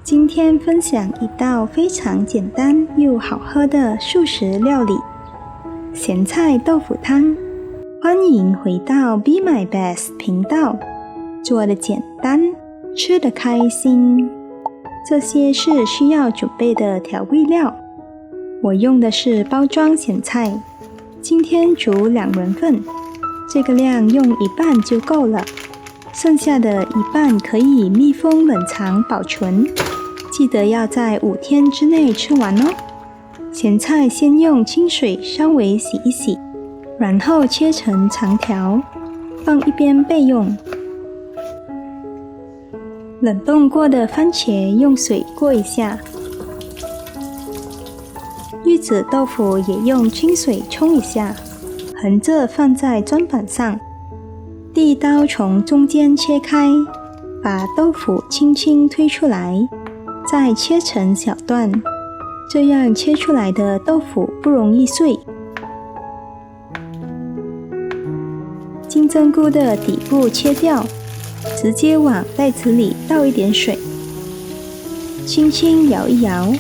今天分享一道非常简单又好喝的素食料理——咸菜豆腐汤。欢迎回到 Be My Best 频道，做得简单，吃得开心。这些是需要准备的调味料。我用的是包装咸菜，今天煮2人份，这个量用一半就够了，剩下的一半可以密封冷藏保存。记得要在5天之内吃完哦。咸菜先用清水稍微洗一洗，然后切成长条，放一边备用。冷冻过的番茄用水过一下，玉子豆腐也用清水冲一下，横着放在砧板上，第一刀从中间切开，把豆腐轻轻推出来，再切成小段，这样切出来的豆腐不容易碎。金针菇的底部切掉，直接往袋子里倒一点水，轻轻摇一摇，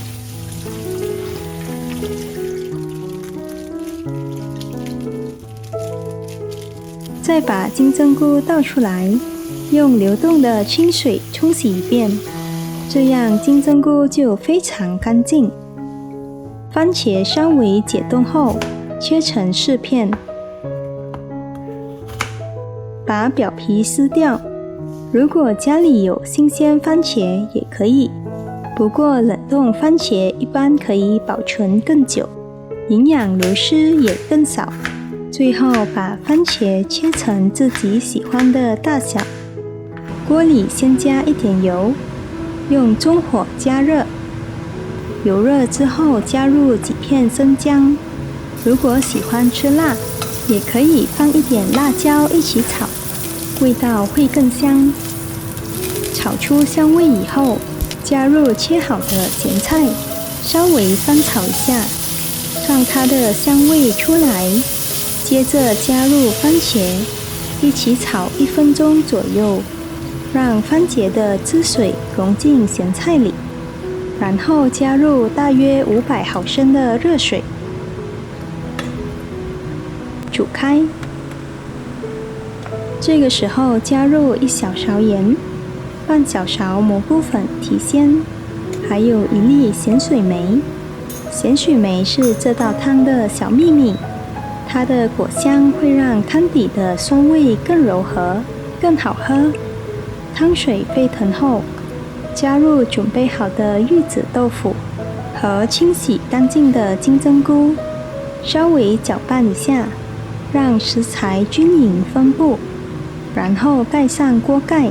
再把金针菇倒出来，用流动的清水冲洗一遍，这样金针菇就非常干净。番茄稍微解冻后，切成4片，把表皮撕掉。如果家里有新鲜番茄也可以，不过冷冻番茄一般可以保存更久，营养流失也更少。最后把番茄切成自己喜欢的大小，锅里先加一点油，用中火加热，油热之后加入几片生姜，如果喜欢吃辣，也可以放一点辣椒一起炒，味道会更香。炒出香味以后，加入切好的咸菜，稍微翻炒一下，让它的香味出来。接着加入番茄，一起炒1分钟左右，让番茄的汁水融进咸菜里，然后加入大约500毫升的热水，煮开。这个时候加入1小勺盐，半小勺蘑菇粉提鲜，还有1粒咸水梅。咸水梅是这道汤的小秘密，它的果香会让汤底的酸味更柔和，更好喝。汤水沸腾后，加入准备好的玉子豆腐和清洗干净的金针菇，稍微搅拌一下，让食材均匀分布，然后盖上锅盖，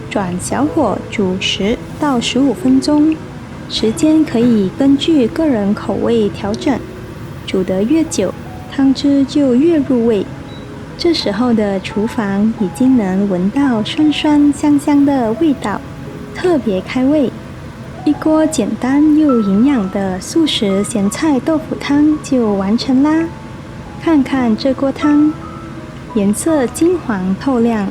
转小火煮10到15分钟，时间可以根据个人口味调整，煮得越久，汤汁就越入味。这时候的厨房已经能闻到酸酸香香的味道，特别开胃。一锅简单又营养的素食咸菜豆腐汤就完成啦！看看这锅汤，颜色金黄透亮，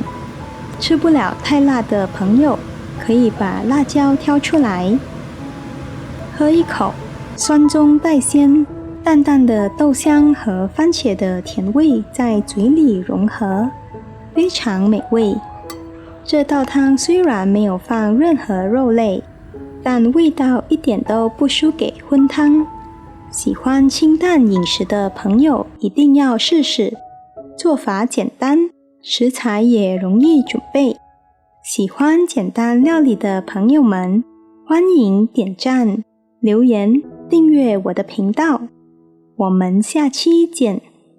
吃不了太辣的朋友可以把辣椒挑出来，喝一口，酸中带鲜，淡淡的豆香和番茄的甜味在嘴里融合，非常美味。这道汤虽然没有放任何肉类，但味道一点都不输给荤汤。喜欢清淡饮食的朋友一定要试试。做法简单，食材也容易准备。喜欢简单料理的朋友们，欢迎点赞、留言、订阅我的频道。我们下期见。